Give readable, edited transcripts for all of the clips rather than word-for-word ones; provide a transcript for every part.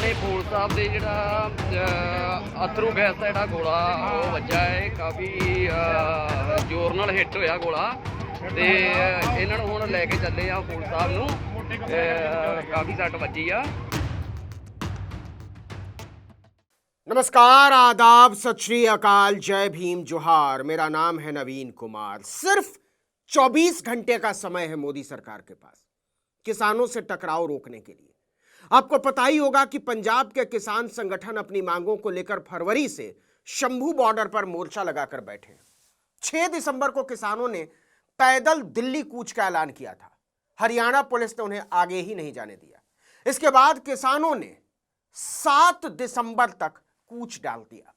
ਆਪਣੇ ਫੂਲ ਸਾਹਿਬ ਦੇ ਜਿਹੜਾ ਅਥਰੂ ਗੈਸ ਦਾ ਜਿਹੜਾ ਗੋਲਾ ਉਹ ਵੱਜਾ ਹੈ, ਕਾਫੀ ਜ਼ੋਰ ਨਾਲ ਹਿੱਟ ਹੋਇਆ ਗੋਲਾ ਤੇ ਇਹਨਾਂ ਨੂੰ ਹੁਣ ਲੈ ਕੇ ਚੱਲੇ ਆ ਫੂਲ ਸਾਹਿਬ ਨੂੰ। ਕਾਫੀ ਸੱਟ ਵੱਜੀ ਆ। नमस्कार, आदाब, सत श्री अकाल, जय भीम, जोहार। मेरा नाम है नवीन कुमार। सिर्फ 24 घंटे का समय है मोदी सरकार के पास किसानों से टकराव रोकने के लिए। आपको पता ही होगा कि पंजाब के किसान संगठन अपनी मांगों को लेकर फरवरी से शंभू बॉर्डर पर मोर्चा लगाकर बैठे हैं। 6 दिसंबर को किसानों ने पैदल दिल्ली कूच का ऐलान किया था। हरियाणा पुलिस ने उन्हें आगे ही नहीं जाने दिया। इसके बाद किसानों ने 7 दिसंबर तक कूच डाल दिया।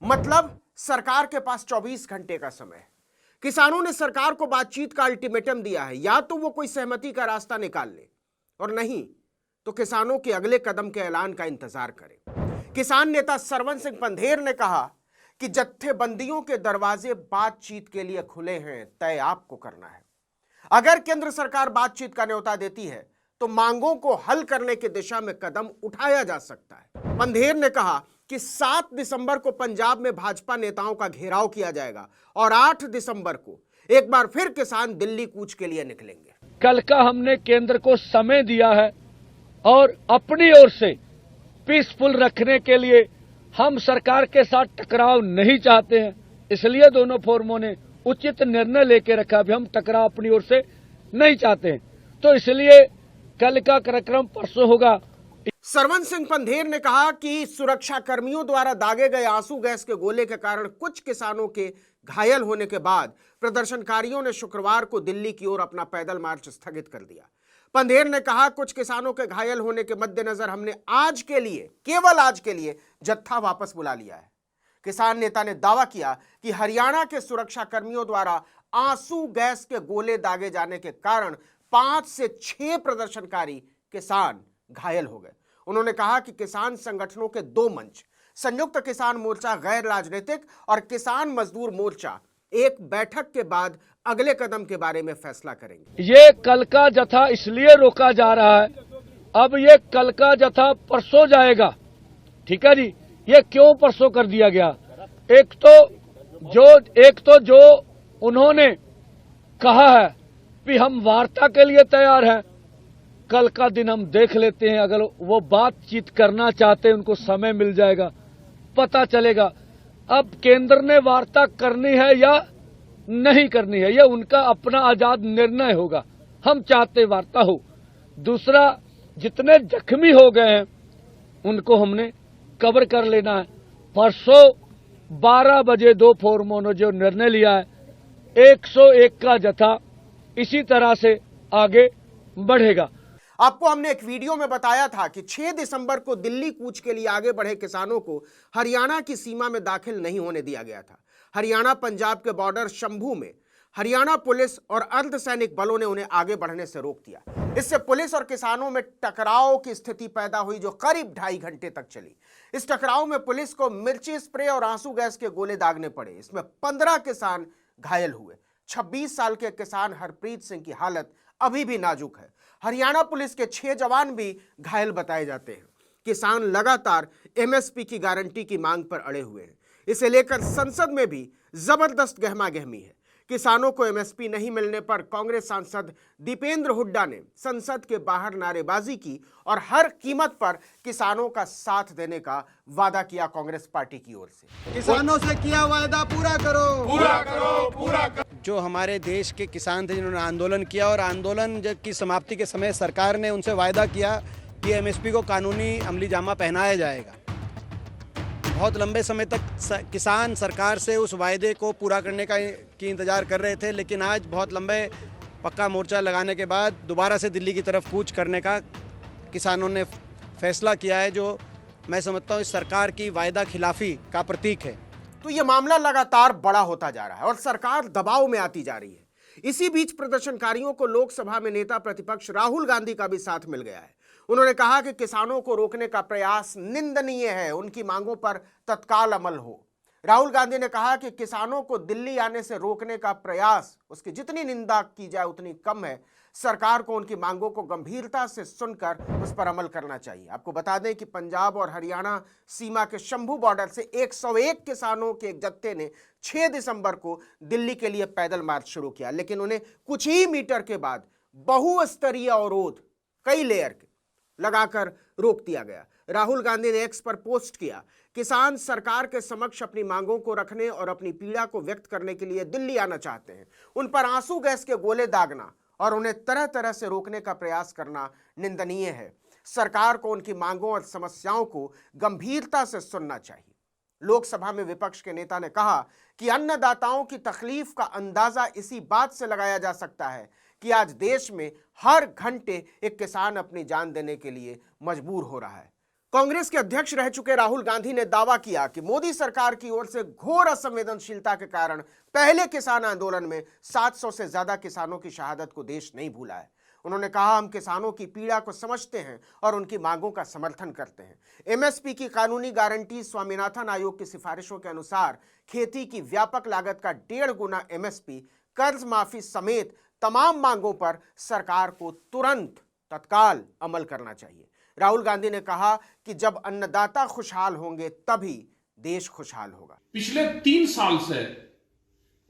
मतलब सरकार के पास 24 घंटे का समय है। किसानों ने सरकार को बातचीत का अल्टीमेटम दिया है, या तो वो कोई सहमति का रास्ता निकाल ले और नहीं तो किसानों के अगले कदम के ऐलान का इंतजार करें। किसान नेता सरवन सिंह पंधेर ने कहा कि जत्थेबंदियों के दरवाजे बातचीत के लिए खुले हैं, तय आपको करना है। अगर केंद्र सरकार बातचीत का न्योता देती है तो मांगों को हल करने की दिशा में कदम उठाया जा सकता है। पंधेर ने कहा कि 7 दिसंबर को पंजाब में भाजपा नेताओं का घेराव किया जाएगा और 8 दिसंबर को एक बार फिर किसान दिल्ली कूच के लिए निकलेंगे। कल का हमने केंद्र को समय दिया है और अपनी ओर से पीसफुल रखने के लिए हम सरकार के साथ टकराव नहीं चाहते हैं, इसलिए दोनों फोरमों ने उचित निर्णय लेके रखा भी हम टकराव अपनी ओर से नहीं चाहते हैं। तो इसलिए कल का कार्यक्रम परसों होगा। सरवन सिंह पंधेर ने कहा कि सुरक्षा कर्मियों द्वारा दागे गए आंसू गैस के गोले के कारण कुछ किसानों के घायल होने के बाद प्रदर्शनकारियों ने शुक्रवार को दिल्ली की ओर अपना पैदल मार्च स्थगित कर दिया। पंधेर ने कहा, कुछ किसानों के घायल होने के मद्देनजर हमने आज के लिए, केवल आज के लिए, जत्था वापस बुला लिया है। किसान नेता ने दावा किया कि हरियाणा के सुरक्षा कर्मियों द्वारा आंसू गैस के गोले दागे जाने के कारण 5 से 6 प्रदर्शनकारी किसान घायल हो गए। उन्होंने कहा कि किसान संगठनों के 2 मंच, संयुक्त किसान मोर्चा गैर राजनीतिक और किसान मजदूर मोर्चा, एक बैठक के बाद अगले कदम के बारे में फैसला करेंगे। ये कल का जत्था इसलिए रोका जा रहा है, अब ये कल का जत्था परसों जाएगा, ठीक है जी। ये क्यों परसों कर दिया गया? एक तो जो उन्होंने कहा है कि हम वार्ता के लिए तैयार हैं, कल का दिन हम देख लेते हैं। अगर वो बातचीत करना चाहते हैं, उनको समय मिल जाएगा, पता चलेगा। अब केंद्र ने वार्ता करनी है या नहीं करनी है, यह उनका अपना आजाद निर्णय होगा। हम चाहते वार्ता हो। दूसरा, जितने जख्मी हो गए हैं उनको हमने कवर कर लेना है। परसों 12 बजे 2 फोरमों ने जो निर्णय लिया है, 101 का जत्था इसी तरह से आगे बढ़ेगा। आपको हमने एक वीडियो में बताया था कि 6 दिसंबर को दिल्ली कूच के लिए आगे बढ़े किसानों को हरियाणा की सीमा में दाखिल नहीं होने दिया गया था। हरियाणा पंजाब के बॉर्डर शंभू में हरियाणा पुलिस और अर्धसैनिक बलों ने उन्हें आगे बढ़ने से रोक दिया। इससे पुलिस और किसानों में टकराव की स्थिति पैदा हुई, जो करीब 2.5 घंटे तक चली। इस टकराव में पुलिस को मिर्ची स्प्रे और आंसू गैस के गोले दागने पड़े। इसमें 15 किसान घायल हुए। 26 साल के किसान हरप्रीत सिंह की हालत अभी भी नाजुक है। हरियाणा पुलिस के 6 जवान भी घायल बताए जाते हैं। किसान लगातार एमएसपी की गारंटी की मांग पर अड़े हुए हैं। इसे लेकर संसद में भी जबरदस्त गहमागहमी है। किसानों को एमएसपी नहीं मिलने पर कांग्रेस सांसद दीपेंद्र हुड्डा ने संसद के बाहर नारेबाजी की और हर कीमत पर किसानों का साथ देने का वादा किया कांग्रेस पार्टी की ओर से। किसानों से किया वादा पूरा करो, पूरा करो, पूरा करो। जो हमारे देश के किसान थे जिन्होंने आंदोलन किया, और आंदोलन की समाप्ति के समय सरकार ने उनसे वायदा किया कि एमएसपी को कानूनी अमली जामा पहनाया जाएगा। बहुत लंबे समय तक किसान सरकार से उस वायदे को पूरा करने की इंतज़ार कर रहे थे, लेकिन आज बहुत लंबे पक्का मोर्चा लगाने के बाद दोबारा से दिल्ली की तरफ कूच करने का किसानों ने फैसला किया है, जो मैं समझता हूँ इस सरकार की वायदा खिलाफी का प्रतीक है। तो ये मामला लगातार बड़ा होता जा रहा है और सरकार दबाव में आती जा रही है। इसी बीच प्रदर्शनकारियों को लोकसभा में नेता प्रतिपक्ष राहुल गांधी का भी साथ मिल गया है। उन्होंने कहा कि किसानों को रोकने का प्रयास निंदनीय है, उनकी मांगों पर तत्काल अमल हो। राहुल गांधी ने कहा कि किसानों को दिल्ली आने से रोकने का प्रयास, उसकी जितनी निंदा की जाए उतनी कम है। सरकार को उनकी मांगों को गंभीरता से सुनकर उस पर अमल करना चाहिए। आपको बता दें कि पंजाब और हरियाणा सीमा के शंभू बॉर्डर से 101 किसानों के एक जत्थे ने 6 दिसंबर को दिल्ली के लिए पैदल मार्च शुरू किया, लेकिन उन्हें कुछ ही मीटर के बाद बहुस्तरीय अवरोध कई लेयर के लगाकर रोक दिया गया। राहुल गांधी ने एक्स पर पोस्ट किया, किसान सरकार के समक्ष अपनी मांगों को रखने और अपनी पीड़ा को व्यक्त करने के लिए दिल्ली आना चाहते हैं। उन पर आंसू गैस के गोले दागना और उन्हें तरह तरह से रोकने का प्रयास करना निंदनीय है। सरकार को उनकी मांगों और समस्याओं को गंभीरता से सुनना चाहिए। लोकसभा में विपक्ष के नेता ने कहा कि अन्नदाताओं की तकलीफ का अंदाजा इसी बात से लगाया जा सकता है कि आज देश में हर घंटे एक किसान अपनी जान देने के लिए मजबूर हो रहा है। कांग्रेस के अध्यक्ष रह चुके राहुल गांधी ने दावा किया कि मोदी सरकार की ओर से घोर असंवेदनशीलता के कारण पहले किसान आंदोलन में 700 से ज्यादा किसानों की शहादत को देश नहीं भूला है। उन्होंने कहा, हम किसानों की पीड़ा को समझते हैं और उनकी मांगों का समर्थन करते हैं। एमएसपी की कानूनी गारंटी स्वामीनाथन आयोग की सिफारिशों के अनुसार खेती की व्यापक लागत का 1.5 गुना एमएसपी, कर्ज माफी समेत तमाम मांगों पर सरकार को तुरंत तत्काल अमल करना चाहिए। राहुल गांधी ने कहा कि जब अन्नदाता खुशहाल होंगे तभी देश खुशहाल होगा। पिछले 3 साल से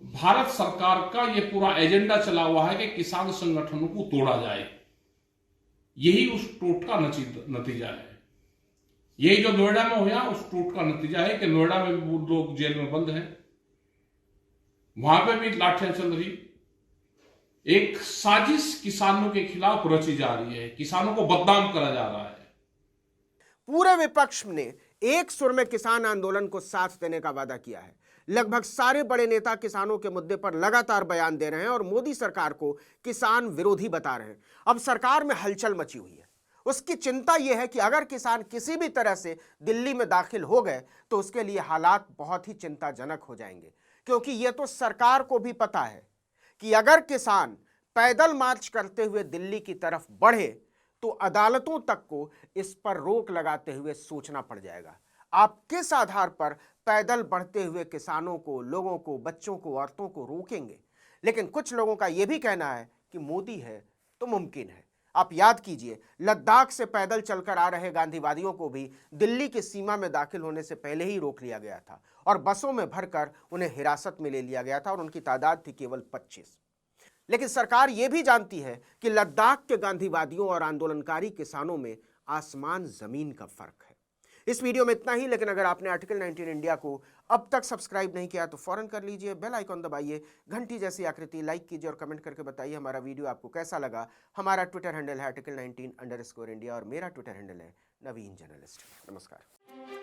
भारत सरकार का यह पूरा एजेंडा चला हुआ है कि किसान संगठनों को तोड़ा जाए। यही उस टूट का नतीजा है। यही जो नोएडा में हुआ उस टूट का नतीजा है कि नोएडा में भी वो लोग जेल में बंद हैं, वहां पे भी लाठियां चल रही। एक साजिश किसानों के खिलाफ रची जा रही है, किसानों को बदनाम करा जा रहा है। पूरे विपक्ष ने एक सुर में किसान आंदोलन को साथ देने का वादा किया है। लगभग सारे बड़े नेता किसानों के मुद्दे पर लगातार बयान दे रहे हैं और मोदी सरकार को किसान विरोधी बता रहे हैं। अब सरकार में हलचल मची हुई है। उसकी चिंता यह है कि अगर किसान किसी भी तरह से दिल्ली में दाखिल हो गए तो उसके लिए हालात बहुत ही चिंताजनक हो जाएंगे, क्योंकि यह तो सरकार को भी पता है कि अगर किसान पैदल मार्च करते हुए दिल्ली की तरफ बढ़े तो अदालतों तक को इस पर रोक लगाते हुए सोचना पड़ जाएगा। आप किस आधार पर पैदल बढ़ते हुए किसानों को, लोगों को, बच्चों को, औरतों को रोकेंगे? लेकिन कुछ लोगों का यह भी कहना है कि मोदी है तो मुमकिन है। आप याद कीजिए, लद्दाख से पैदल चलकर आ रहे गांधीवादियों को भी दिल्ली की सीमा में दाखिल होने से पहले ही रोक लिया गया था और बसों में भरकर उन्हें हिरासत में ले लिया गया था और उनकी तादाद थी केवल 25। लेकिन सरकार यह भी जानती है कि लद्दाख के गांधीवादियों और आंदोलनकारी किसानों में आसमान जमीन का फर्क है। इस वीडियो में इतना ही, लेकिन अगर आपने आर्टिकल 19 इंडिया को अब तक सब्सक्राइब नहीं किया तो फौरन कर लीजिए, बेल आइकॉन दबाइए, घंटी जैसी आकृति लाइक कीजिए और कमेंट करके बताइए हमारा वीडियो आपको कैसा लगा। हमारा ट्विटर हैंडल है article19_India और मेरा ट्विटर हैंडल है नवीन जर्नलिस्ट। नमस्कार।